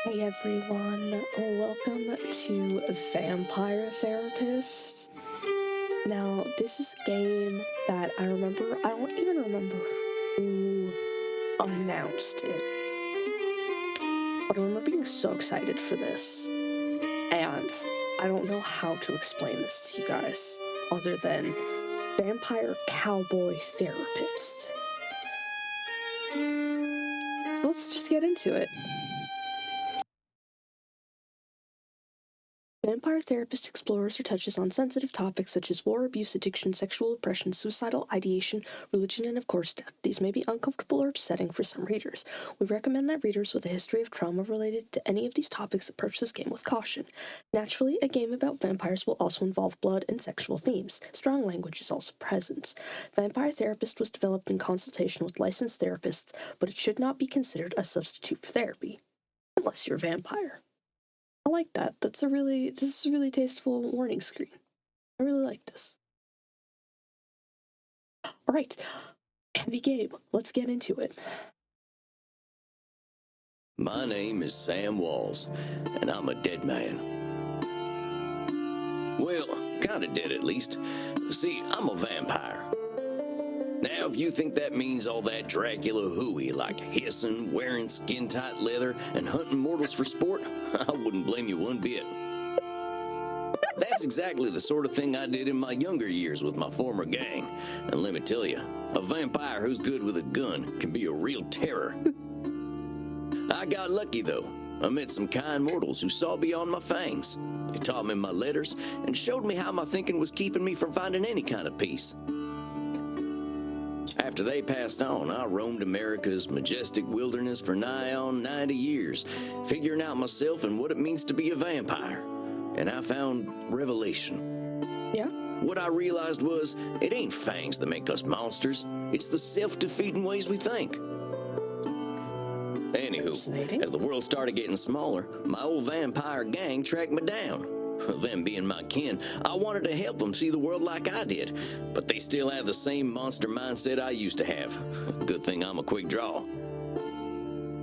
Hey everyone, welcome to Vampire Therapists. Now, this is a game that I don't even remember who announced it. But I remember being so excited for this. And I don't know how to explain this to you guys, other than Vampire Cowboy Therapist. So let's just get into it. Vampire Therapist explores or touches on sensitive topics such as war, abuse, addiction, sexual oppression, suicidal ideation, religion, and of course death. These may be uncomfortable or upsetting for some readers. We recommend that readers with a history of trauma related to any of these topics approach this game with caution. Naturally, a game about vampires will also involve blood and sexual themes. Strong language is also present. Vampire Therapist was developed in consultation with licensed therapists, but it should not be considered a substitute for therapy. Unless you're a vampire. I like that. This is a really tasteful warning screen. I really like this. Alright, heavy game. Let's get into it. My name is Sam Walls, and I'm a dead man. Well, kinda dead at least. See, I'm a vampire. Now, if you think that means all that Dracula hooey, like hissing, wearing skin-tight leather, and hunting mortals for sport, I wouldn't blame you one bit. That's exactly the sort of thing I did in my younger years with my former gang. And let me tell you, a vampire who's good with a gun can be a real terror. I got lucky, though. I met some kind mortals who saw beyond my fangs. They taught me my letters and showed me how my thinking was keeping me from finding any kind of peace. After they passed on, I roamed America's majestic wilderness for nigh on 90 years, figuring out myself and what it means to be a vampire. And I found revelation. Yeah? What I realized was, it ain't fangs that make us monsters. It's the self-defeating ways we think. Anywho, as the world started getting smaller, my old vampire gang tracked me down. Them being my kin, I wanted to help them see the world like I did, but they still have the same monster mindset I used to have. Good thing I'm a quick draw.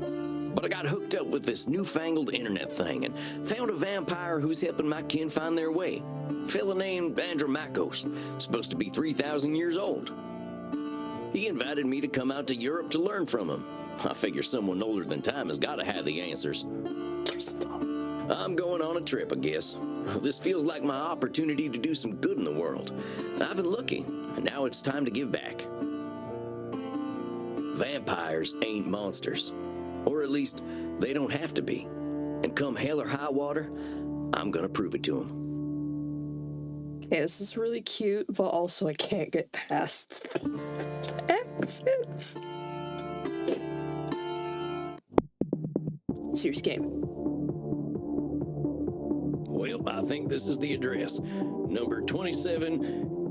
But I got hooked up with this newfangled internet thing and found a vampire who's helping my kin find their way. A fella named Andromachos, supposed to be 3,000 years old. He invited me to come out to Europe to learn from him. I figure someone older than time has got to have the answers. I'm going on a trip, I guess. This feels like my opportunity to do some good in the world. I've been looking, and now it's time to give back. Vampires ain't monsters. Or at least, they don't have to be. And come hell or high water, I'm gonna prove it to them. Okay, this is really cute, but also I can't get past accents. Serious game. Well, I think this is the address. Number 27,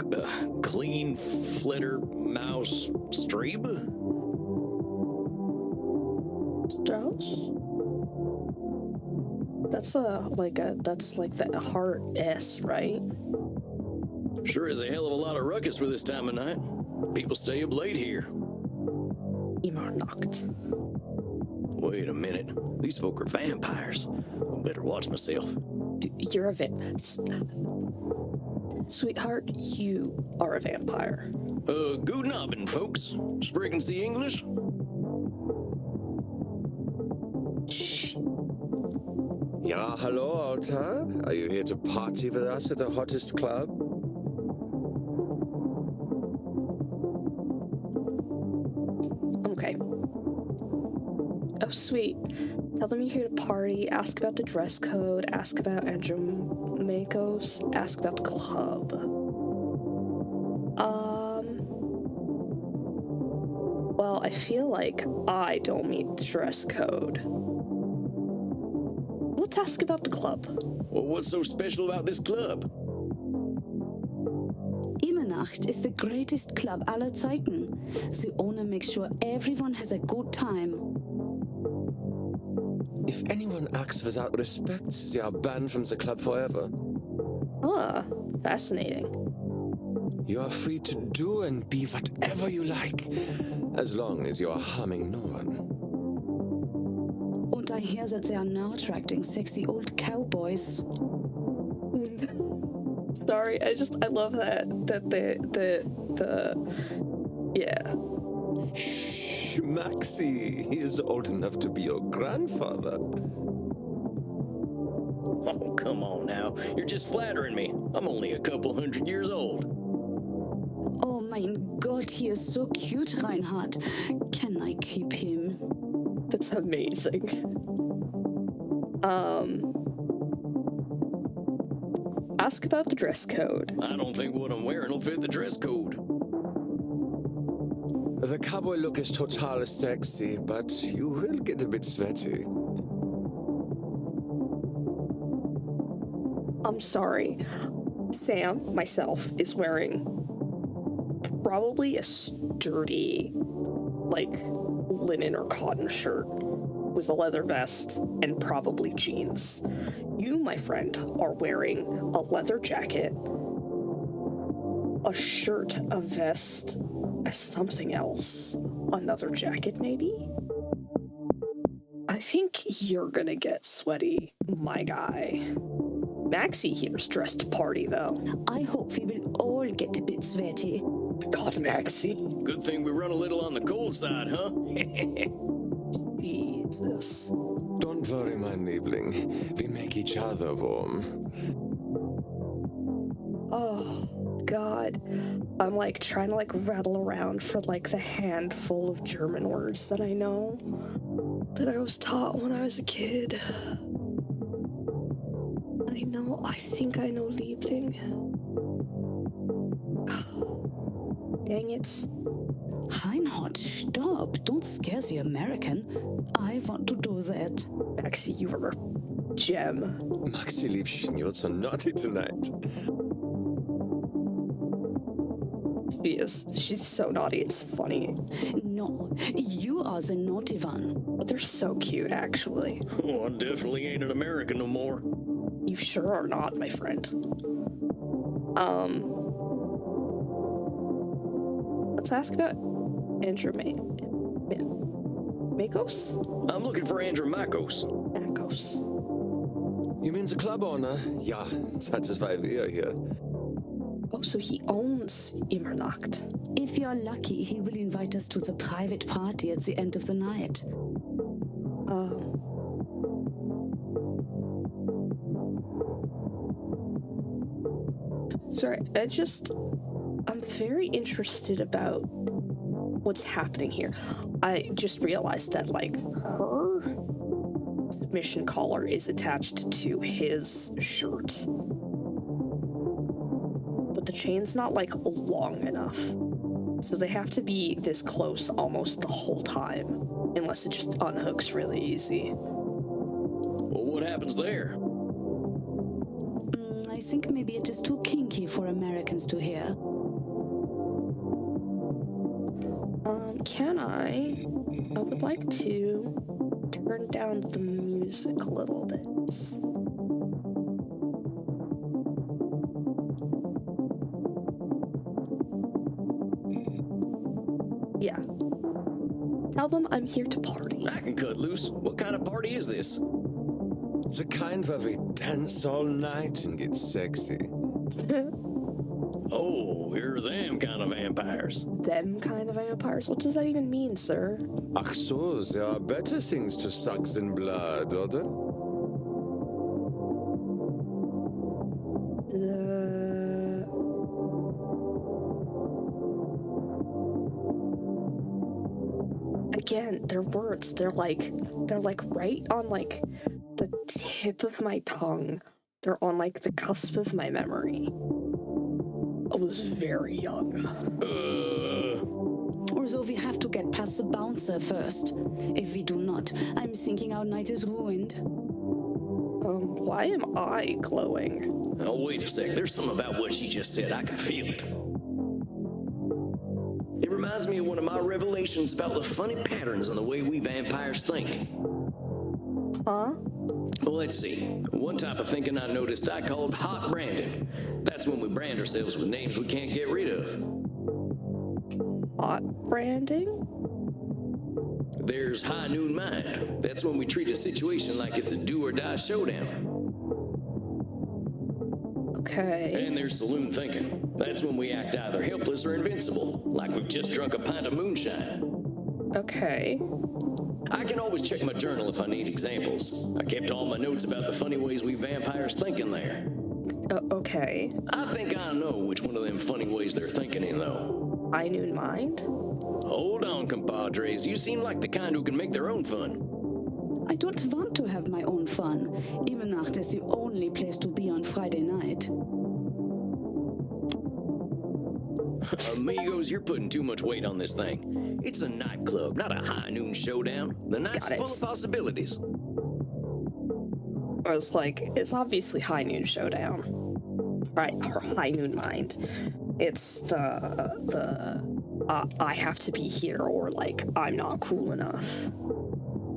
Clean Flitter Mouse Streeb? Strauss? That's like the hard S, right? Sure is a hell of a lot of ruckus for this time of night. People stay up late here. Immer Nacht. Wait a minute. These folk are vampires. I better watch myself. You're a Sweetheart, you are a vampire. Guten Abend, folks. Sprechen Sie English? Ja, hello, Alta. Are you here to party with us at the hottest club? Okay. Oh, sweet. Tell them you're here to party, ask about the dress code, ask about Andromachos, ask about the club. Well, I feel like I don't meet the dress code. Let's ask about the club. Well, what's so special about this club? Immernacht is the greatest club aller Zeiten. The owner makes sure everyone has a good time. If anyone acts without respect, they are banned from the club forever. Ah, fascinating. You are free to do and be whatever you like, as long as you are harming no one. Und I hear that they are now attracting sexy old cowboys. Sorry, I love that yeah. Shh, Maxie, he is old enough to be your grandfather. Oh, come on now. You're just flattering me. I'm only a couple 100 years old. Oh mein Gott, he is so cute, Reinhard. Can I keep him? That's amazing. Ask about the dress code. I don't think what I'm wearing will fit the dress code. The cowboy look is totally sexy, but you will get a bit sweaty. I'm sorry. Sam, myself, is wearing probably a sturdy, like, linen or cotton shirt with a leather vest and probably jeans. You, my friend, are wearing a leather jacket, a shirt, a vest, something else, another jacket maybe? I think you're gonna get sweaty, my guy. Maxie here's dressed to party, though. I hope we will all get a bit sweaty. God, Maxie. Good thing we run a little on the cold side, huh? Jesus. Don't worry, my Liebling. We make each other warm. Oh, God. I'm like trying to like rattle around for like the handful of German words that I know, that I was taught when I was a kid. I think I know Liebling. Dang it. Reinhard, stop. Don't scare the American. I want to do that. Maxie, you are a gem. Maxie Liebchen, you're so naughty tonight. She is. She's so naughty, it's funny. No, you are the naughty one. But they're so cute, actually. Oh, I definitely ain't an American no more. You sure are not, my friend. Let's ask about Andrew Makos? I'm looking for Andrew Makos. Makos. You mean the club owner? Ja, that is why we are here. Oh, so he owns Immernacht. If you're lucky, he will invite us to the private party at the end of the night. Sorry, I'm very interested about what's happening here. I just realized that, like, her submission collar is attached to his shirt. But the chain's not, like, long enough. So they have to be this close almost the whole time, unless it just unhooks really easy. Well, what happens there? I think maybe it is too kinky for Americans to hear. I would like to turn down the music a little bit. Yeah. Tell them I'm here to party. I can cut loose. What kind of party is this? The kind where we dance all night and get sexy. Oh, here are them kind of vampires. Them kind of vampires? What does that even mean, sir? Ach so, there are better things to suck than blood, oder? Again, their words, they're like right on like the tip of my tongue. They're on like the cusp of my memory. I was very young. Although we have to get past the bouncer first. If we do not, I'm thinking our night is ruined. Why am I glowing? Oh, wait a sec. There's something about what she just said. I can feel it. It reminds me of one of my revelations about the funny patterns in the way we vampires think. Huh? Well, let's see. One type of thinking I noticed I called hot branding. That's when we brand ourselves with names we can't get rid of. Hot branding? There's high noon mind. That's when we treat a situation like it's a do or die showdown. Okay. And there's saloon thinking. That's when we act either helpless or invincible, like we've just drunk a pint of moonshine. Okay. I can always check my journal if I need examples. I kept all my notes about the funny ways we vampires think in there. Okay. I think I know which one of them funny ways they're thinking in, though. High noon mind? Hold on, compadres. You seem like the kind who can make their own fun. I don't want to have my own fun. Ebenacht is the only place to be on Friday night. Amigos, you're putting too much weight on this thing. It's a nightclub, not a high noon showdown. The night's Got it. full of possibilities. I was like, it's obviously high noon showdown. Right, or high noon mind. It's the I have to be here or like I'm not cool enough.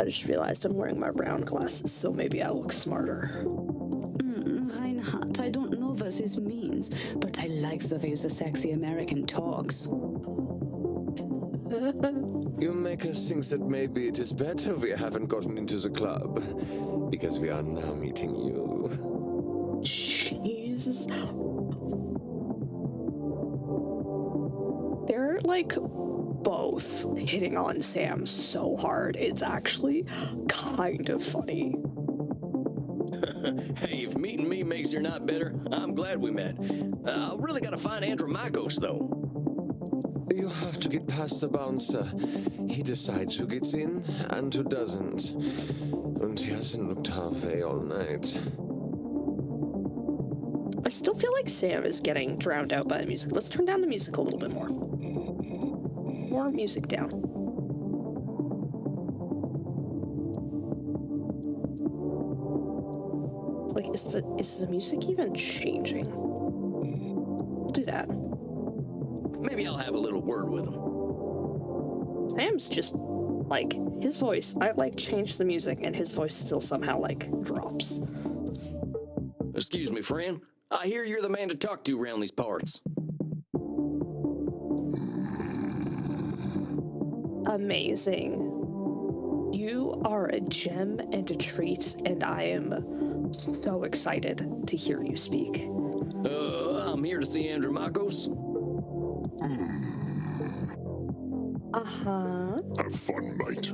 I just realized I'm wearing my brown glasses, so maybe I look smarter. Reinhard, I don't know what this means, but I like the way the sexy American talks. You make us think that maybe it is better we haven't gotten into the club, because we are now meeting you. Jesus. They're like both hitting on Sam so hard. It's actually kind of funny. Hey, if meeting me makes your night better, I'm glad we met. I really gotta find Andromachos, though. You have to get past the bouncer. He decides who gets in and who doesn't. And he hasn't looked halfway all night. I still feel like Sam is getting drowned out by the music. Let's turn down the music a little bit more. More music down. It's like, is the music even changing? Do that. Maybe I'll have a little word with him. Sam's just like his voice. I like change the music, and his voice still somehow like drops. Excuse me, friend. I hear you're the man to talk to around these parts. Amazing. You are a gem and a treat, and I am so excited to hear you speak. I'm here to see Andromachos. Uh-huh. Have fun, mate.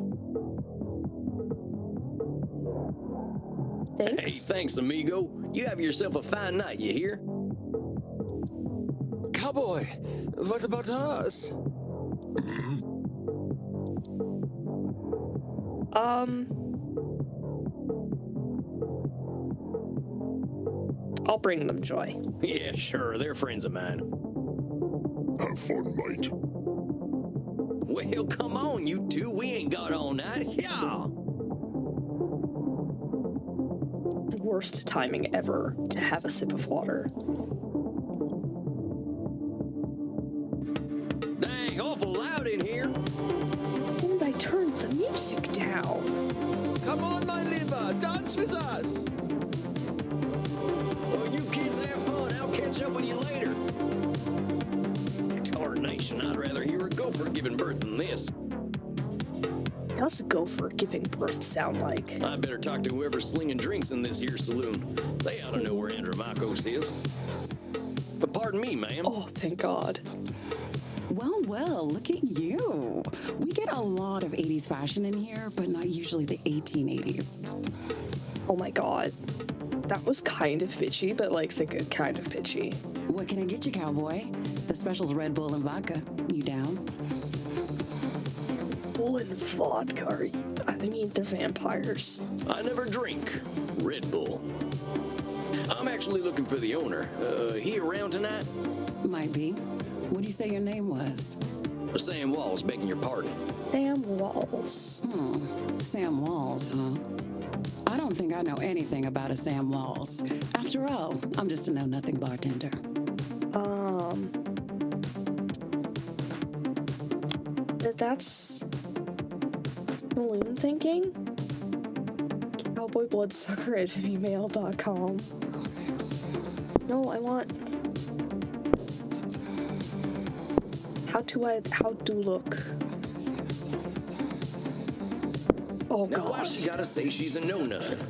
Hey, Thanks. thanks, amigo. You have yourself a fine night, you hear? Cowboy, what about us? I'll bring them joy. Yeah, sure. They're friends of mine. Have fun, mate. Well, come on, you two. We ain't got all night. Yeah. Worst timing ever to have a sip of water. Dang, awful loud in here. And I turned the music down. Come on, my liver, dance with us! Well, you kids have fun. I'll catch up with you later. Tarnation, I'd rather hear a gopher giving birth than this. How's a gopher giving birth sound like? I better talk to whoever's slinging drinks in this here saloon. They ought to know where Andromachos is. But pardon me, ma'am. Oh, thank God. Well, look at you. We get a lot of 80s fashion in here, but not usually the 1880s. Oh my God. That was kind of bitchy, but like the good kind of bitchy. What can I get you, cowboy? The special's Red Bull and vodka. You down? Bull and vodka. I mean, they're vampires. I never drink Red Bull. I'm actually looking for the owner. He around tonight? Might be. What do you say your name was? Sam Walls, begging your pardon. Sam Walls. Sam Walls, huh? I don't think I know anything about a Sam Walls. After all, I'm just a know-nothing bartender. That's saloon thinking? Cowboybloodsucker@gmail.com. No, I want... How to look? Oh, Now, why God. she gotta say she's a know-nothing?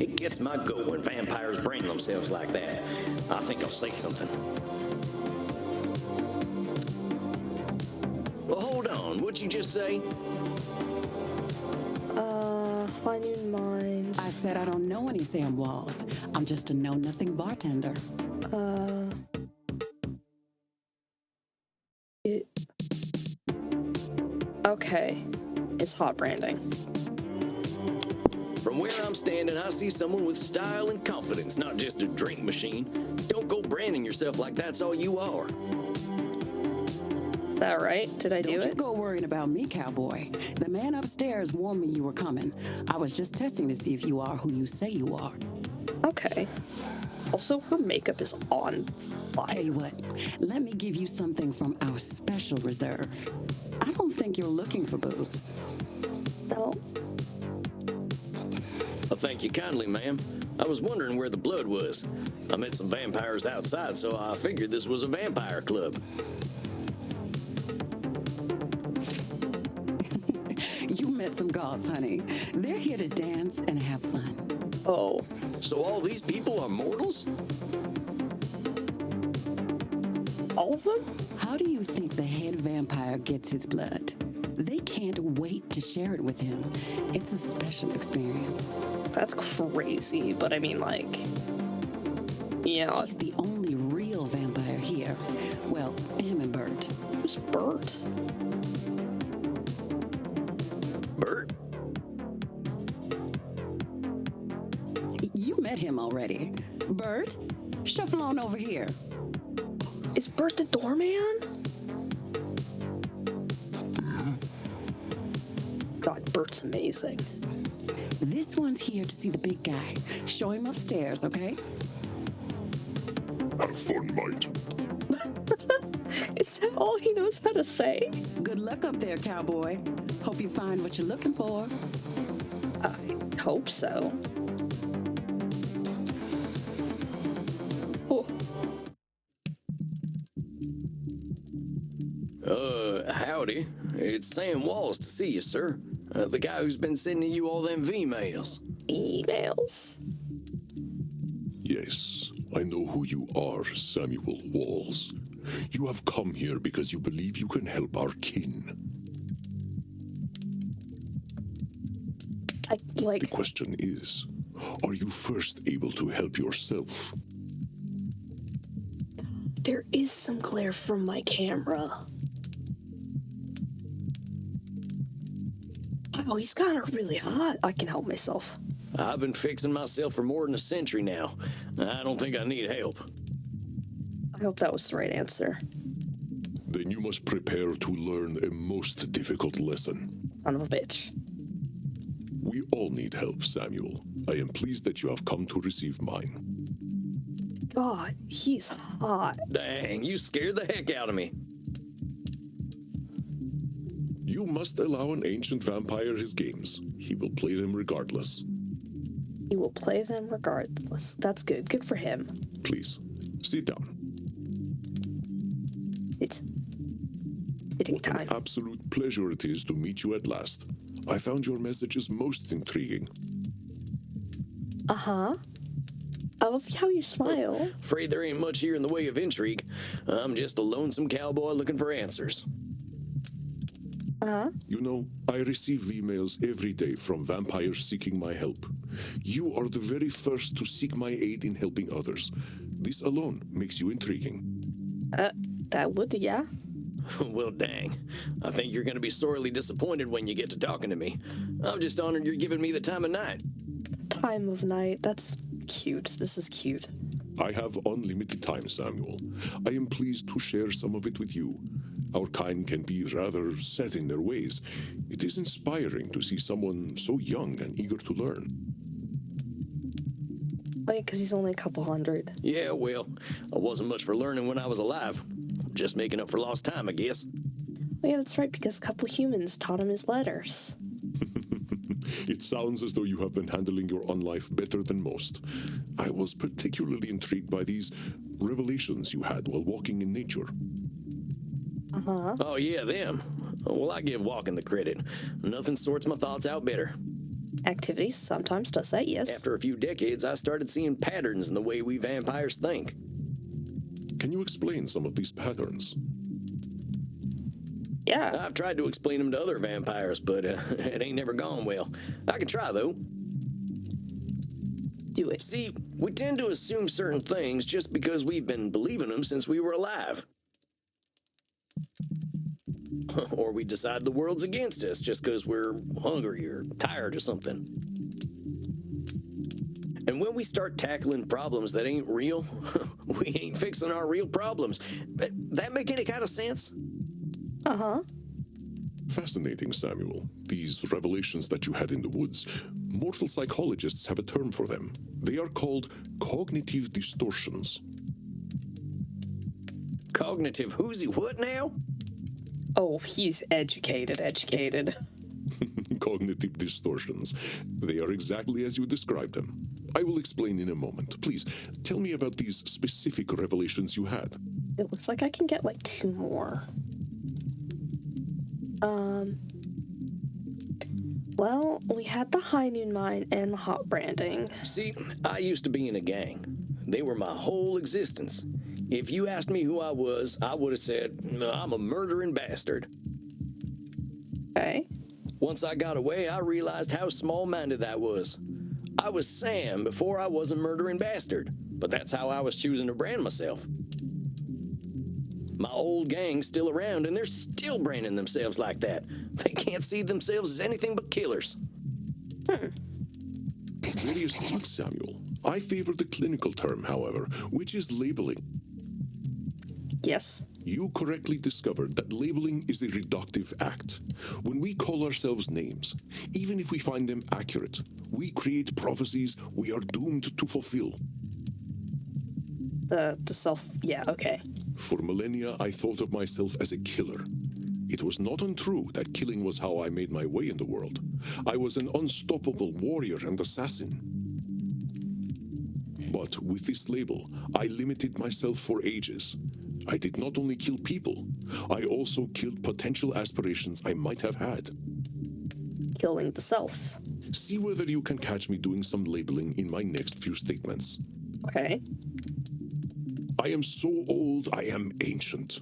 It gets my goat when vampires brain themselves like that. I think I'll say something. Well, hold on. What'd you just say? High noon mines. I said I don't know any Sam Walls. I'm just a know-nothing bartender. It... Okay. It's hot branding. From where I'm standing, I see someone with style and confidence, not just a drink machine. Don't go branding yourself like that's all you are. Is that right? Did I do Don't you it? go worrying about me, cowboy. The man upstairs warned me you were coming. I was just testing to see if you are who you say you are. Okay. Also, her makeup is on Tell fire. you what, let me give you something from our special reserve. I don't think you're looking for booze. No. Well, thank you kindly, ma'am. I was wondering where the blood was. I met some vampires outside, so I figured this was a vampire club. You met some gods, honey. They're here to dance and have fun. Oh. So all these people are mortals? All of them? How do you think the head vampire gets his blood? They can't wait to share it with him. It's a special experience. That's crazy, but I mean, like... Yeah, He's the only real vampire here. Well, him and Bert. who's Bert? Bert? You met him already. Bert, shuffle on over here. Is Bert the doorman? God, Bert's amazing. This one's here to see the big guy. Show him upstairs, okay? Have fun, mate. Is that all he knows how to say? Good luck up there, cowboy. Hope you find what you're looking for. I hope so. Oh, Howdy. It's Sam Walls to see you, sir. The guy who's been sending you all them V-mails. emails. Yes, I know who you are, Samuel Walls. You have come here because you believe you can help our kin. The question is, are you first able to help yourself? There is some glare from my camera. Oh, he's kind of really hot. I can help myself. I've been fixing myself for more than a century now. I don't think I need help. I hope that was the right answer. Then you must prepare to learn a most difficult lesson. Son of a bitch. We all need help, Samuel. I am pleased that you have come to receive mine. God, he's hot. Dang, you scared the heck out of me. You must allow an ancient vampire his games. He will play them regardless. He will play them regardless. That's good. Good for him. Please, sit down. It's sitting What time. an absolute pleasure it is to meet you at last. I found your messages most intriguing. Uh-huh. I love how you smile. Afraid there ain't much here in the way of intrigue. I'm just a lonesome cowboy looking for answers. Uh-huh. You know, I receive emails every day from vampires seeking my help. You are the very first to seek my aid in helping others. This alone makes you intriguing. That would, yeah. Well, dang. I think you're going to be sorely disappointed when you get to talking to me. I'm just honored you're giving me the time of night. Time of night. That's cute. This is cute. I have unlimited time, Samuel. I am pleased to share some of it with you. Our kind can be rather set in their ways. It is inspiring to see someone so young and eager to learn. Wait, because he's only a couple hundred. Yeah, well, I wasn't much for learning when I was alive. Just making up for lost time, I guess. Oh, yeah, that's right, because a couple humans taught him his letters. It sounds as though you have been handling your own life better than most. I was particularly intrigued by these revelations you had while walking in nature. Uh-huh. Oh, yeah, them. Well, I give walking the credit. Nothing sorts my thoughts out better. Activity sometimes does that, yes. After a few decades, I started seeing patterns in the way we vampires think. Can you explain some of these patterns? Yeah. I've tried to explain them to other vampires, but it ain't never gone well. I can try, though. Do it. See, we tend to assume certain things just because we've been believing them since we were alive. Or we decide the world's against us just because we're hungry or tired or something. And when we start tackling problems that ain't real, we ain't fixing our real problems. That make any kind of sense? Uh-huh. Fascinating, Samuel. These revelations that you had in the woods. Mortal psychologists have a term for them. They are called cognitive distortions. Cognitive who's he what now? Oh, he's educated. Cognitive distortions. They are exactly as you described them. I will explain in a moment. Please, tell me about these specific revelations you had. It looks like I can get like 2 more. Well, we had the high noon mine and the hot branding. See, I used to be in a gang. They were my whole existence. If you asked me who I was, I would have said, I'm a murdering bastard. Okay. Once I got away, I realized how small-minded that was. I was Sam before I was a murdering bastard, but that's how I was choosing to brand myself. My old gang's still around, and they're still branding themselves like that. They can't see themselves as anything but killers. Very astute, Samuel. I favor the clinical term, however, which is labeling. Yes. You correctly discovered that labeling is a reductive act. When we call ourselves names, even if we find them accurate, we create prophecies we are doomed to fulfill. The self, yeah, okay. For millennia, I thought of myself as a killer. It was not untrue that killing was how I made my way in the world. I was an unstoppable warrior and assassin. But with this label, I limited myself for ages. I did not only kill people, I also killed potential aspirations I might have had. Killing the self. See whether you can catch me doing some labeling in my next few statements. Okay. I am so old, I am ancient.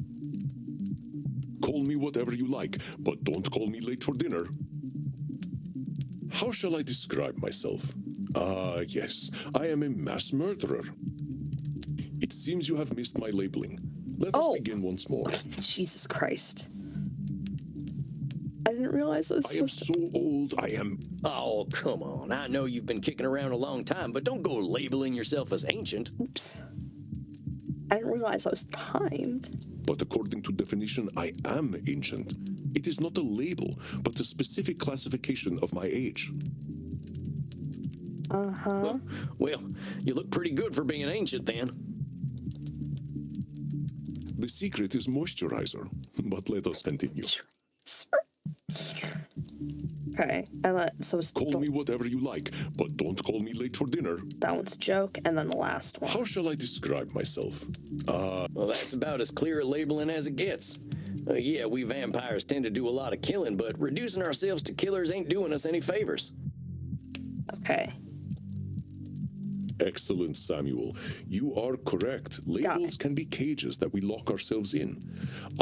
Call me whatever you like, but don't call me late for dinner. How shall I describe myself? Yes, I am a mass murderer. It seems you have missed my labeling. Let us begin once more. Jesus Christ. I didn't realize this I am so old, I am... Oh, come on. I know you've been kicking around a long time, but don't go labeling yourself as ancient. Oops. I didn't realize I was timed. But according to definition, I am ancient. It is not a label, but a specific classification of my age. Uh-huh. Well, you look pretty good for being ancient then. The secret is moisturizer, but let us continue. Okay, and so it's Call me whatever you like, but don't call me late for dinner. That one's a joke, and then the last one. How shall I describe myself? Well, that's about as clear a labeling as it gets. Yeah, we vampires tend to do a lot of killing, but reducing ourselves to killers ain't doing us any favors. Okay. Excellent, Samuel. You are correct. Labels can be cages that we lock ourselves in.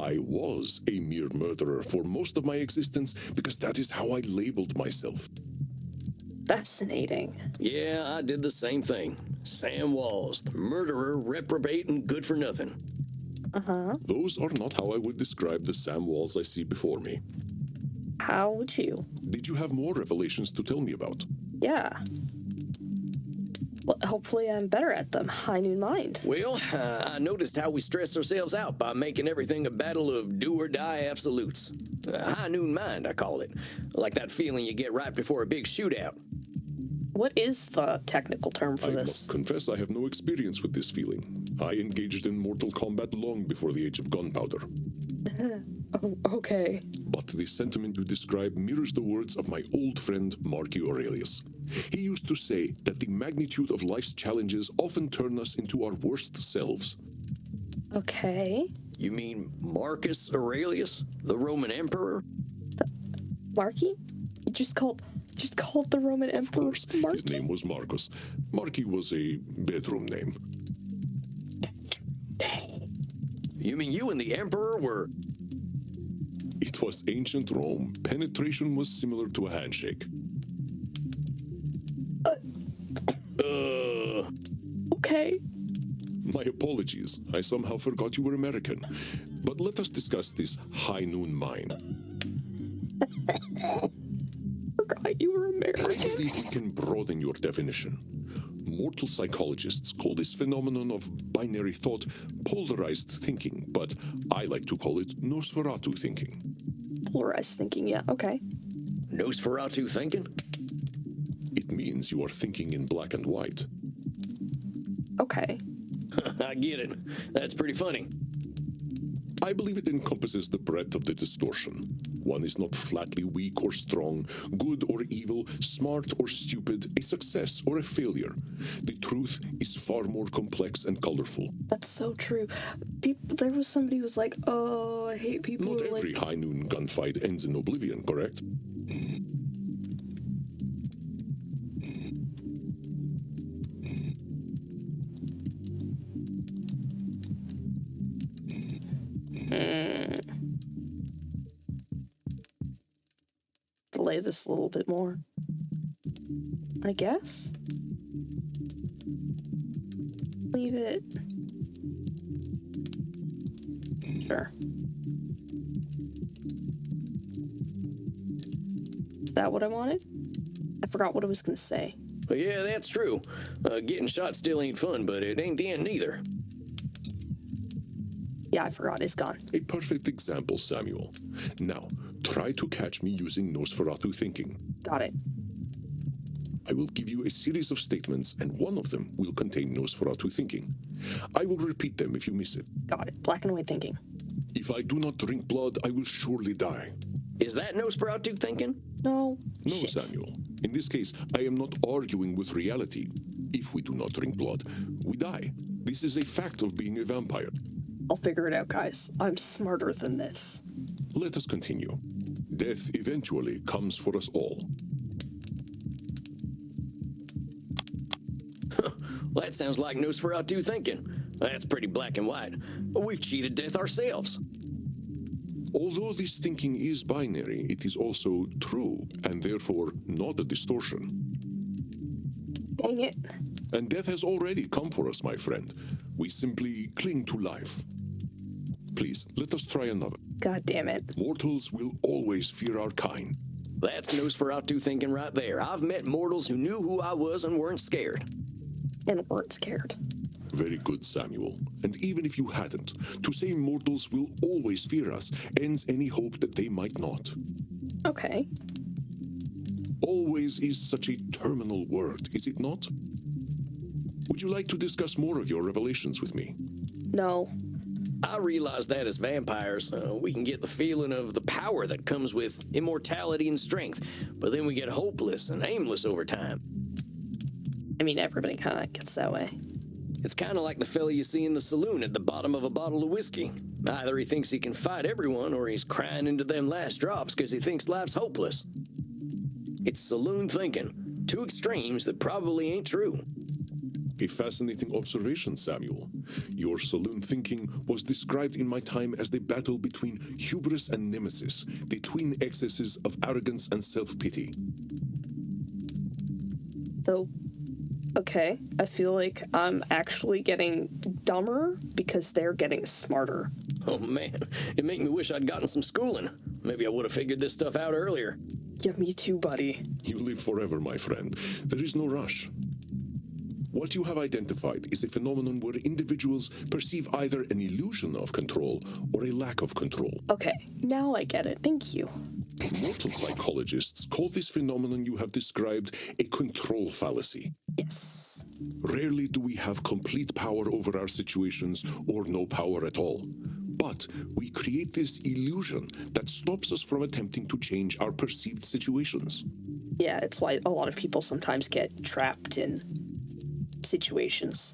I was a mere murderer for most of my existence because that is how I labeled myself. Fascinating. Yeah, I did the same thing. Sam Walls, the murderer, reprobate, and good for nothing. Uh-huh. Those are not how I would describe the Sam Walls I see before me. How would you? Did you have more revelations to tell me about? Yeah. Well, hopefully I'm better at them. High noon mind. Well, I noticed how we stress ourselves out by making everything a battle of do-or-die absolutes. High noon mind, I call it. Like that feeling you get right before a big shootout. What is the technical term for I this? must confess I have no experience with this feeling. I engaged in mortal combat long before the age of gunpowder. Oh, okay. But the sentiment you describe mirrors the words of my old friend Marcus Aurelius. He used to say that the magnitude of life's challenges often turn us into our worst selves. Okay. You mean Marcus Aurelius, the Roman emperor? Marky? You just called Just called the Roman Of Emperor course, his Marky. name was Marcus. Marky was a bedroom name. You mean you and the Emperor were... It was ancient Rome. Penetration was similar to a handshake. Okay. My apologies. I somehow forgot you were American. But let us discuss this high noon mine. Forgot you were I American. believe we can broaden your definition. Mortal psychologists call this phenomenon of binary thought polarized thinking, but I like to call it Nosferatu thinking. Polarized thinking, yeah, okay. Nosferatu thinking? It means you are thinking in black and white. Okay. I get it. That's pretty funny. I believe it encompasses the breadth of the distortion. One is not flatly weak or strong, good or evil, smart or stupid, a success or a failure. The truth is far more complex and colorful. That's so true. There was somebody who was like, oh, I hate people Not who are every like... high noon gunfight ends in oblivion, correct? Delay this a little bit more. I guess? Leave it. Sure. Is that what I wanted? I forgot what I was gonna say. But yeah, that's true. Getting shot still ain't fun, but it ain't the end neither. Yeah, I forgot. It's gone. A perfect example, Samuel. Now, try to catch me using Nosferatu thinking. Got it. I will give you a series of statements, and one of them will contain Nosferatu thinking. I will repeat them if you miss it. Got it. Black and white thinking. If I do not drink blood, I will surely die. Is that Nosferatu thinking? No. No, Shit. Samuel. In this case, I am not arguing with reality. If we do not drink blood, we die. This is a fact of being a vampire. I'll figure it out, guys. I'm smarter than this. Let us continue. Death eventually comes for us all. Well, that sounds like Nosferatu thinking. That's pretty black and white. We've cheated death ourselves. Although this thinking is binary, it is also true, and therefore not a distortion. Dang it. And death has already come for us, my friend. We simply cling to life. Please, let us try another. God damn it. Mortals will always fear our kind. That's Nosferatu thinking right there. I've met mortals who knew who I was and weren't scared. And weren't scared. Very good, Samuel. And even if you hadn't, to say mortals will always fear us ends any hope that they might not. Okay. Always is such a terminal word, is it not? Would you like to discuss more of your revelations with me? No. I realize that as vampires, we can get the feeling of the power that comes with immortality and strength, but then we get hopeless and aimless over time. I mean, everybody kind of gets that way. It's kind of like the fella you see in the saloon at the bottom of a bottle of whiskey. Either he thinks he can fight everyone, or he's crying into them last drops because he thinks life's hopeless. It's saloon thinking. Two extremes that probably ain't true. A fascinating observation, Samuel. Your saloon thinking was described in my time as the battle between hubris and nemesis, the twin excesses of arrogance and self-pity. Though, okay, I feel like I'm actually getting dumber because they're getting smarter. Oh man, it make me wish I'd gotten some schooling. Maybe I would have figured this stuff out earlier. Yeah, me too, buddy. You live forever, my friend. There is no rush. What you have identified is a phenomenon where individuals perceive either an illusion of control or a lack of control. Okay, now I get it. Thank you. Mortal psychologists call this phenomenon you have described a control fallacy. Yes. Rarely do we have complete power over our situations or no power at all. But we create this illusion that stops us from attempting to change our perceived situations. Yeah, it's why a lot of people sometimes get trapped in situations.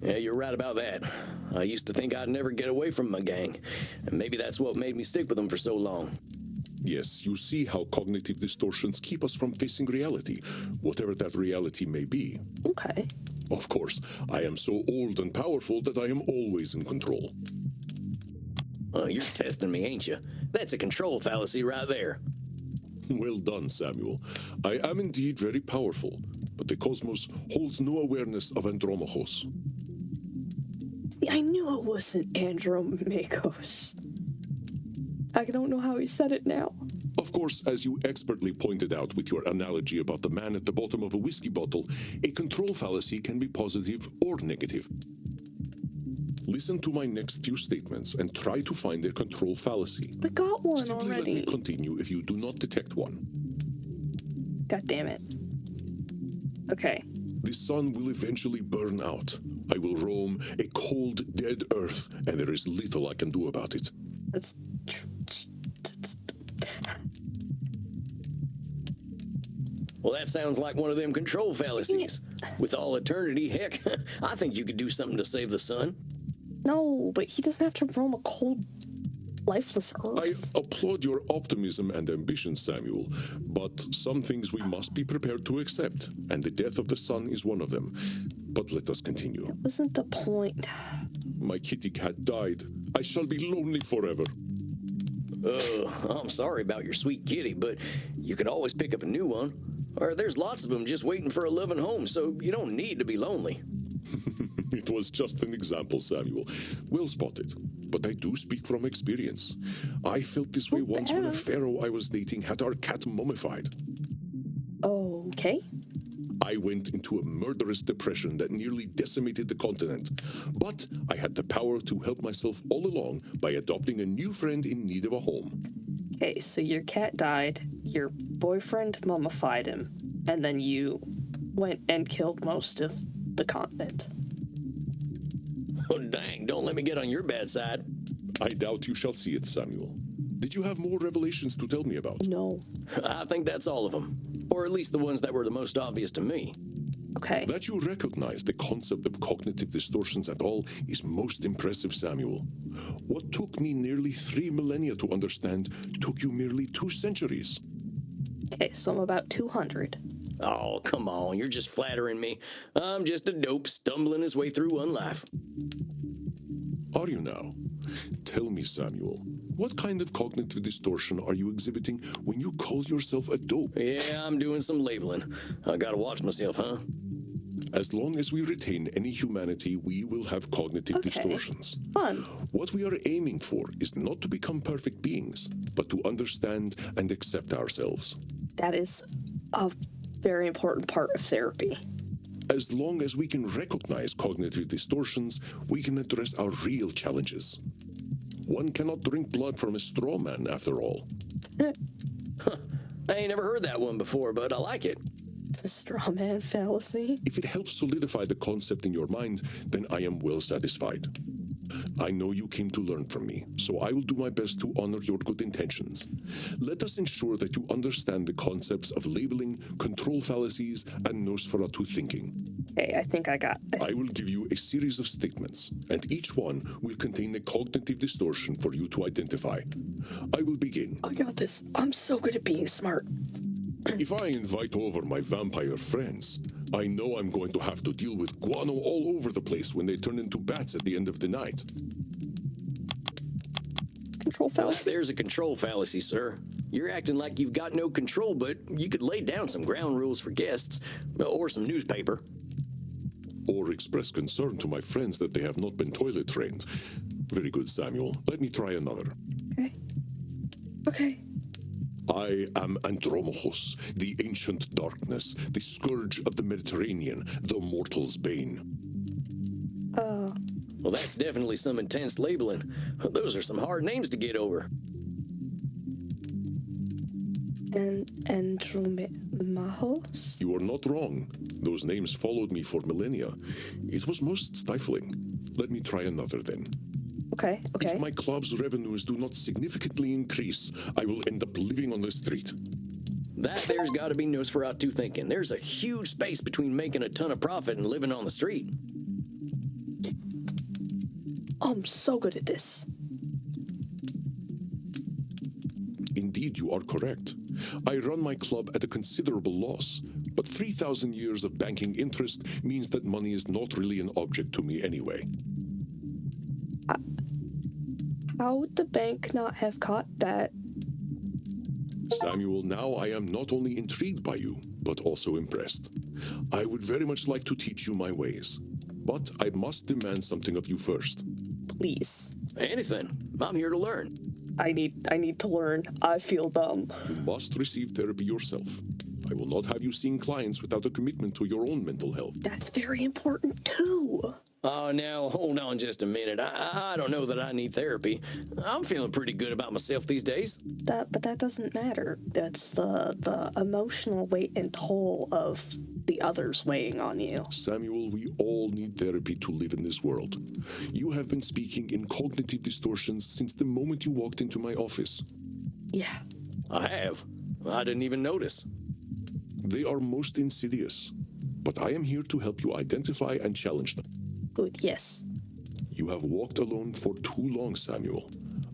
Yeah, you're right about that. I used to think I'd never get away from my gang, and maybe that's what made me stick with them for so long. Yes, you see how cognitive distortions keep us from facing reality, whatever that reality may be. Okay. Of course, I am so old and powerful that I am always in control. Oh, you're testing me, ain't you? That's a control fallacy right there. Well done, Samuel. I am indeed very powerful, but the cosmos holds no awareness of Andromachos. See, I knew it wasn't Andromachos. I don't know how he said it now. Of course, as you expertly pointed out with your analogy about the man at the bottom of a whiskey bottle, a control fallacy can be positive or negative. Listen to my next few statements and try to find a control fallacy. I got one Simply already. let me continue if you do not detect one. God damn it. Okay. The sun will eventually burn out. I will roam a cold, dead earth, and there is little I can do about it. That's Well, that sounds like one of them control fallacies. With all eternity, heck, I think you could do something to save the sun. no, but he doesn't have to roam a cold, lifeless I earth. applaud your optimism and ambition, Samuel, but some things we must be prepared to accept, and the death of the sun is one of them. But let us continue. Wasn't the point? My kitty cat died. I shall be lonely forever. I'm sorry about your sweet kitty, but you could always pick up a new one. Or there's lots of them just waiting for a loving home, so you don't need to be lonely. It was just an example, Samuel. Well spotted. But I do speak from experience. I felt this way once when a pharaoh I was dating had our cat mummified. Okay. I went into a murderous depression that nearly decimated the continent. But I had the power to help myself all along by adopting a new friend in need of a home. Okay, so your cat died, your boyfriend mummified him, and then you went and killed most of the continent. Oh, dang, don't let me get on your bad side. I doubt you shall see it, Samuel. Did you have more revelations to tell me about? No. I think that's all of them. Or at least the ones that were the most obvious to me. Okay. That you recognize the concept of cognitive distortions at all is most impressive, Samuel. What took me nearly 3 millennia to understand took you merely 2 centuries. Okay, so I'm about 200. Oh, come on, you're just flattering me. I'm just a dope stumbling his way through one life. Are you now? Tell me, Samuel, what kind of cognitive distortion are you exhibiting when you call yourself a dope? Yeah, I'm doing some labeling. I gotta watch myself, huh? As long as we retain any humanity, we will have cognitive distortions. Fun. What we are aiming for is not to become perfect beings, but to understand and accept ourselves. That is a very important part of therapy. As long as we can recognize cognitive distortions, we can address our real challenges. One cannot drink blood from a straw man, after all. I ain't never heard that one before, but I like it. It's a straw man fallacy. If it helps solidify the concept in your mind, then I am well satisfied. I know you came to learn from me, so I will do my best to honor your good intentions. Let us ensure that you understand the concepts of labeling, control fallacies, and Nosferatu thinking. Okay, I think I got this. I will give you a series of statements, and each one will contain a cognitive distortion for you to identify. I will begin. I got this. I'm so good at being smart. If I invite over my vampire friends, I know I'm going to have to deal with guano all over the place when they turn into bats at the end of the night. Control fallacy. There's a control fallacy, sir. You're acting like you've got no control, but you could lay down some ground rules for guests, or some newspaper. Or express concern to my friends that they have not been toilet trained. Very good, Samuel. Let me try another. Okay. I am Andromachos, the ancient darkness, the scourge of the Mediterranean, the mortal's bane. Well, that's definitely some intense labeling. Those are some hard names to get over. And Andromachos? You are not wrong. Those names followed me for millennia. It was most stifling. Let me try another then. Okay. If my club's revenues do not significantly increase, I will end up living on the street. That there's got to be Nosferatu thinking. There's a huge space between making a ton of profit and living on the street. I'm so good at this. Indeed, you are correct. I run my club at a considerable loss, but 3,000 years of banking interest means that money is not really an object to me anyway. How would the bank not have caught that? Samuel, now I am not only intrigued by you, but also impressed. I would very much like to teach you my ways, but I must demand something of you first. Please. Anything. I'm here to learn. I need to learn. I feel dumb. You must receive therapy yourself. I will not have you seeing clients without a commitment to your own mental health. That's very important too. Oh, now, hold on just a minute. I don't know that I need therapy. I'm feeling pretty good about myself these days. But that doesn't matter. That's the emotional weight and toll of the others weighing on you. Samuel, we all need therapy to live in this world. You have been speaking in cognitive distortions since the moment you walked into my office. Yeah. I have. I didn't even notice. They are most insidious, but I am here to help you identify and challenge them. Good, yes. You have walked alone for too long, Samuel.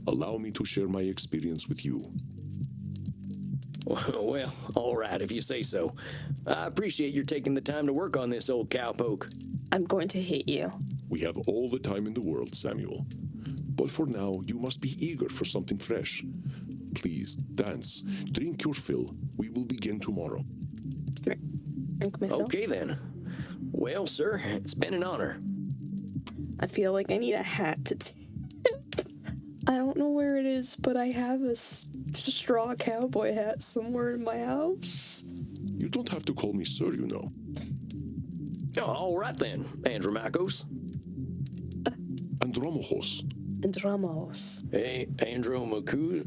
Allow me to share my experience with you. Well, all right, if you say so. I appreciate your taking the time to work on this, old cowpoke. I'm going to hit you. We have all the time in the world, Samuel. But for now, you must be eager for something fresh. Please, dance. Drink your fill. We will begin tomorrow. Drink my fill. Okay, then. Well, sir, it's been an honor. I feel like I need a hat to tip. I don't know where it is, but I have a straw cowboy hat somewhere in my house. You don't have to call me sir, you know. Oh, all right, then, Andromachos. Andromachos. And Ramos. Hey, Andromachos.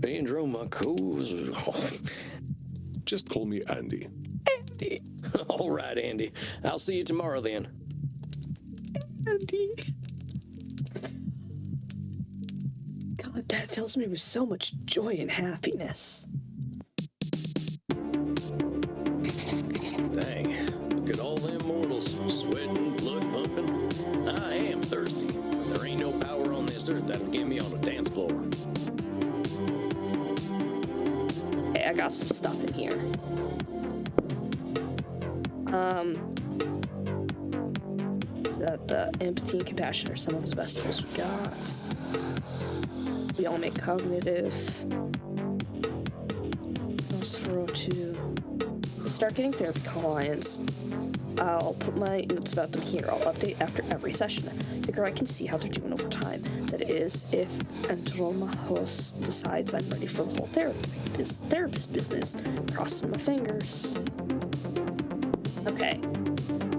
Just call me Andy. Andy. All right, Andy. I'll see you tomorrow, then. Andy. God, that fills me with so much joy and happiness. Dang, look at all them mortals, sweating, blood pumping. I am thirsty, but there ain't no power on this earth that'll get me on a dance floor. Hey, I got some stuff in here. The empathy and compassion are some of the best tools we got. We all make cognitive. That's 402. Start getting therapy clients. I'll put my notes about them here. I'll update after every session. Figure I can see how they're doing over time. That is, if Andromachos decides I'm ready for the whole therapist business. Crossing my fingers. Okay.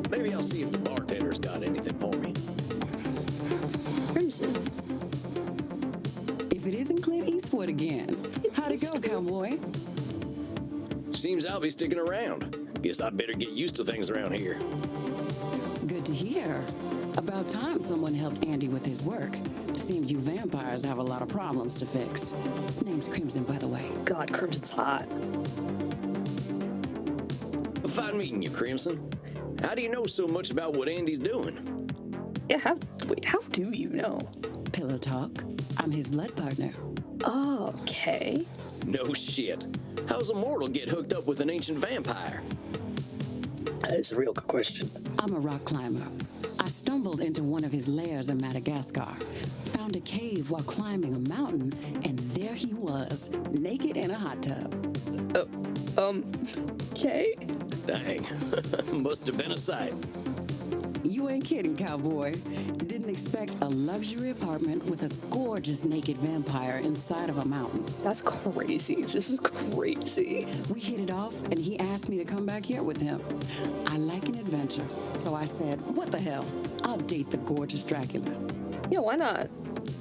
Maybe I'll see if the bartender's got anything for me. Crimson. If it isn't Clint Eastwood again. How'd it go, cowboy? Seems I'll be sticking around. Guess I'd better get used to things around here. Good to hear. About time someone helped Andy with his work. Seems you vampires have a lot of problems to fix. Name's Crimson, by the way. God, Crimson's hot. Fine meeting you, Crimson. How do you know so much about what Andy's doing? Yeah, how do you know? Pillow talk. I'm his blood partner. Okay. No shit. How's a mortal get hooked up with an ancient vampire? That's a real good question. I'm a rock climber. I stumbled into one of his lairs in Madagascar, found a cave while climbing a mountain, and there he was, naked in a hot tub. Okay. Dang. Must have been a sight. You ain't kidding, cowboy. Didn't expect a luxury apartment with a gorgeous naked vampire inside of a mountain. That's crazy. This is crazy. We hit it off, and he asked me to come back here with him. I like an adventure, so I said, what the hell? I'll date the gorgeous Dracula. Yeah, why not?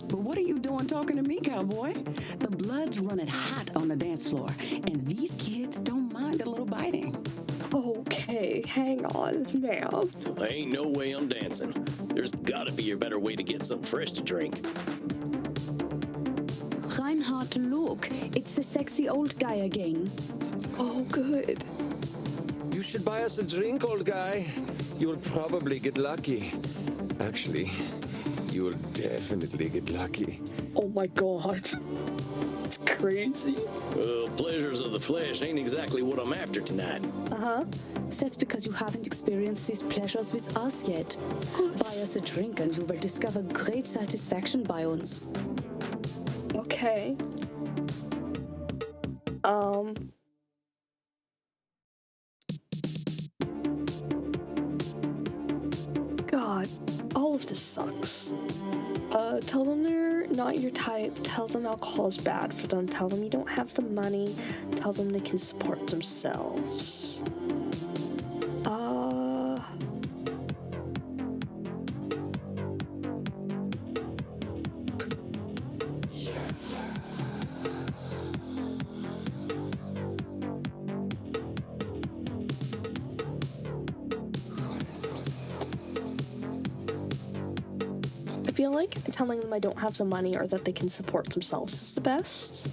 But what are you doing talking to me, cowboy? The blood's running hot on the dance floor, and these kids don't mind a little biting. Okay, hang on, ma'am. Ain't no way I'm dancing. There's gotta be a better way to get something fresh to drink. Reinhard, look. It's the sexy old guy again. Oh, good. You should buy us a drink, old guy. You'll probably get lucky. Actually, You'll definitely get lucky. Oh my god. It's crazy. Well, pleasures of the flesh ain't exactly what I'm after tonight. Uh-huh. That's because you haven't experienced these pleasures with us yet. Buy us a drink and you will discover great satisfaction by uns. Okay. God, all of this sucks. Tell them they're not your type. Tell them alcohol is bad for them. Tell them you don't have the money. Tell them they can support themselves. I feel like telling them I don't have the money or that they can support themselves is the best.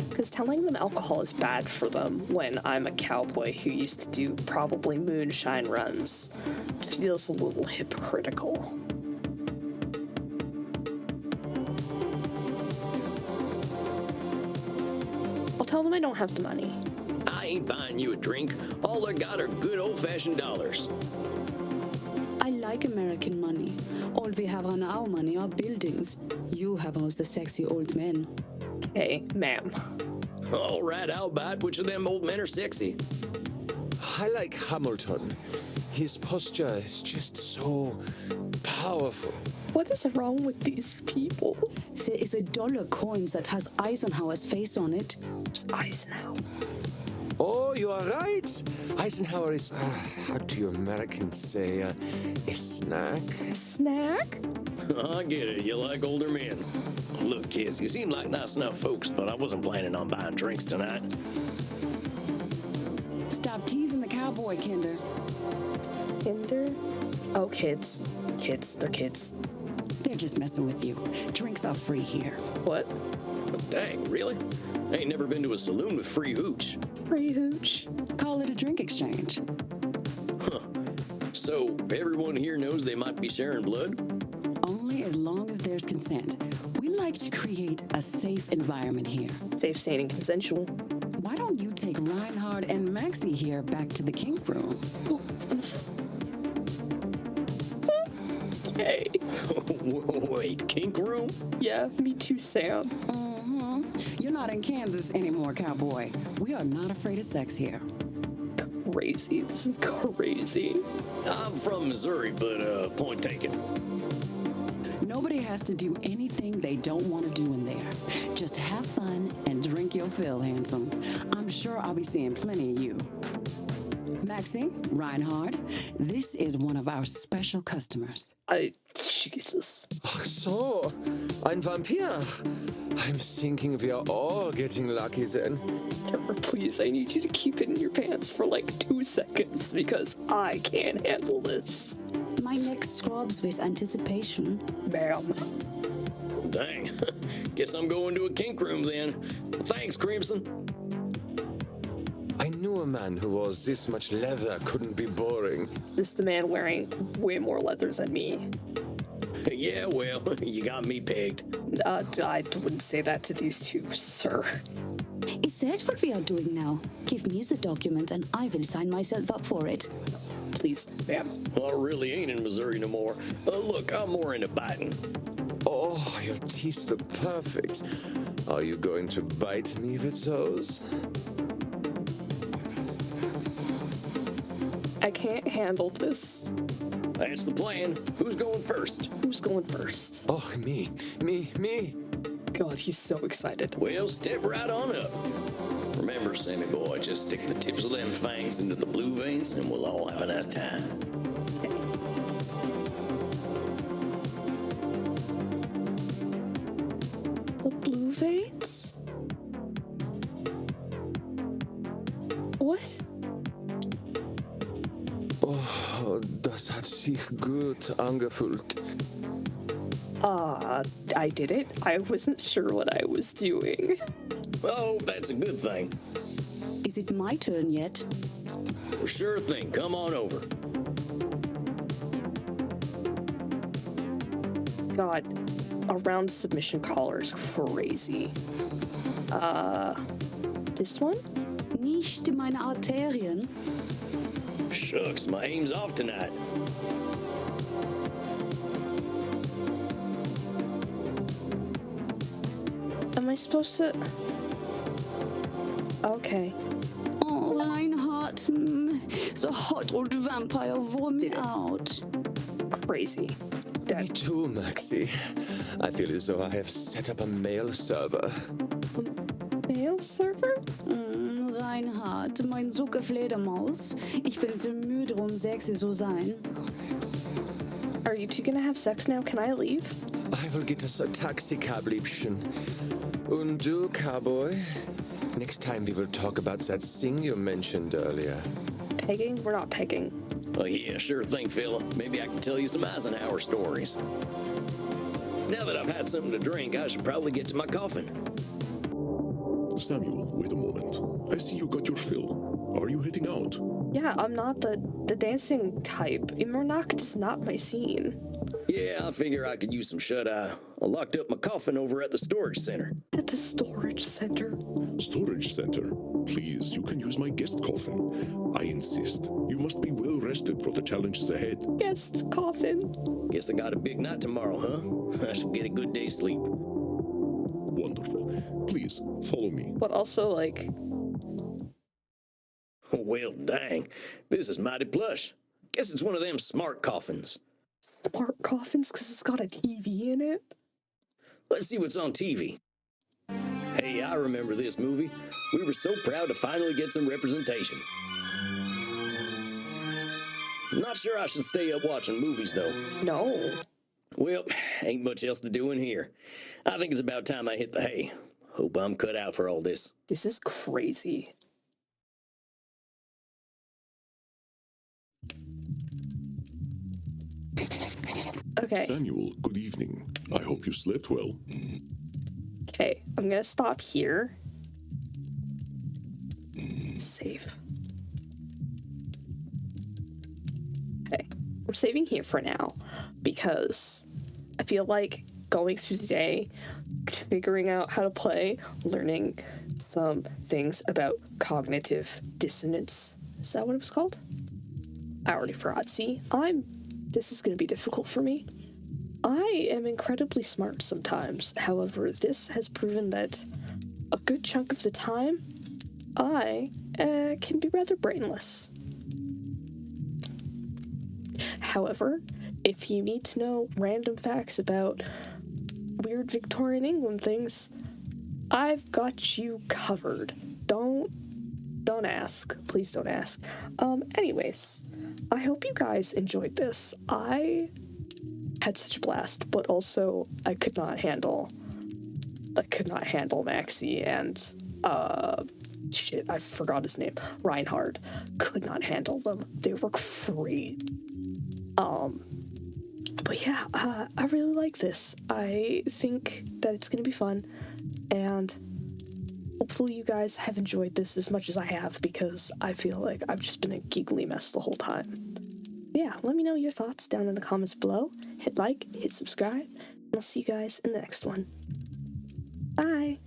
Because telling them alcohol is bad for them when I'm a cowboy who used to do probably moonshine runs feels a little hypocritical. I'll tell them I don't have the money. I ain't buying you a drink. All I got are good old-fashioned dollars. I like American money. All we have on our money are buildings. You have us the sexy old men. Hey, ma'am. All right, I'll buy it. Which of them old men are sexy? I like Hamilton. His posture is just so powerful. What is wrong with these people? There is a dollar coin that has Eisenhower's face on it. Eisenhower. Oh, you are right. Eisenhower is, how do you Americans say, a snack? Snack? I get it. You like older men. Look, kids, you seem like nice enough folks, but I wasn't planning on buying drinks tonight. Stop teasing the cowboy, Kinder. Kinder? Oh, kids. Kids. They're kids. They're just messing with you. Drinks are free here. What? Dang, really? I ain't never been to a saloon with free hooch. Free hooch? Call it a drink exchange. Huh. So, everyone here knows they might be sharing blood? Only as long as there's consent. We like to create a safe environment here. Safe, sane, and consensual. Why don't you take Reinhard and Maxie here back to the kink room? Okay. Wait, kink room? Yeah, me too, Sam. You're not in Kansas anymore, cowboy. We are not afraid of sex here. Crazy. This is crazy. I'm from Missouri, but point taken. Nobody has to do anything they don't want to do in there. Just have fun and drink your fill, handsome. I'm sure I'll be seeing plenty of you. Maxie, Reinhard, this is one of our special customers. Jesus. Ach so, ein Vampir. I'm thinking we are all getting lucky then. Tara, please, I need you to keep it in your pants for like 2 seconds because I can't handle this. My neck throbs with anticipation. Ma'am. Dang. Guess I'm going to a kink room then. Thanks, Crimson. I knew a man who wore this much leather couldn't be boring. This is the man wearing way more leather than me. Yeah, well, you got me pegged. I wouldn't say that to these two, sir. Is that what we are doing now? Give me the document and I will sign myself up for it. Please, ma'am. Well, I really ain't in Missouri no more. Look, I'm more into biting. Oh, your teeth look perfect. Are you going to bite me with those? I can't handle this. That's the plan. Who's going first? Who's going first? Oh, me. God, he's so excited. Well, step right on up. Remember, Sammy boy, just stick the tips of them fangs into the blue veins and we'll all have a nice time. The blue veins? What? Oh, das hat sich gut angefühlt. I did it. I wasn't sure what I was doing. Oh, that's a good thing. Is it my turn yet? Well, sure thing. Come on over. God, a round submission collar is crazy. This one? Nicht meine Arterien. Shucks, my aim's off tonight. Am I supposed to? Okay. Oh, Reinhardt. The hot old vampire wore me out. Crazy. Me too, Maxie. I feel as though I have set up a mail server. Mail server? Reinhardt, mein Sucke Fledermaus. Ich bin so müde, sexy zu sein. Are you two gonna have sex now? Can I leave? I will get us a taxi cab, Liebchen. Und du, cowboy? Next time we will talk about that thing you mentioned earlier. Pegging? We're not pegging. Oh, yeah, sure thing, fella. Maybe I can tell you some Eisenhower stories. Now that I've had something to drink, I should probably get to my coffin. Samuel, wait a moment. I see you got your fill. Are you heading out? Yeah, I'm not the dancing type. Immernacht is not my scene. Yeah, I figure I could use some shut-eye. I locked up my coffin over at the storage center. At the storage center? Storage center. Please, you can use my guest coffin. I insist. You must be well rested for the challenges ahead. Guest coffin? Guess I got a big night tomorrow, huh? I should get a good day's sleep. Wonderful. Please, follow me. But also, like... Well, dang. This is mighty plush. Guess it's one of them smart coffins. Smart coffins? Because it's got a TV in it? Let's see what's on TV. Hey, I remember this movie. We were so proud to finally get some representation. Not sure I should stay up watching movies, though. No. Well, ain't much else to do in here. I think it's about time I hit the hay. Hope I'm cut out for all this. This is crazy. Okay. Samuel, good evening. I hope you slept well. Okay, I'm gonna stop here. Save. Okay, we're saving here for now because I feel like going through the day, figuring out how to play, learning some things about cognitive dissonance. Is that what it was called? I already forgot. See, this is gonna be difficult for me. I am incredibly smart sometimes. However, this has proven that a good chunk of the time, I can be rather brainless. However, if you need to know random facts about weird Victorian England things, I've got you covered. Don't ask. Please don't ask. Anyways, I hope you guys enjoyed this. I had such a blast, but also I could not handle Maxie and shit, I forgot his name. Reinhardt. Could not handle them. They were crazy. But yeah, I really like this. I think that it's gonna be fun, and hopefully you guys have enjoyed this as much as I have, because I feel like I've just been a giggly mess the whole time. Yeah, let me know your thoughts down in the comments below. Hit like, hit subscribe, and I'll see you guys in the next one. Bye!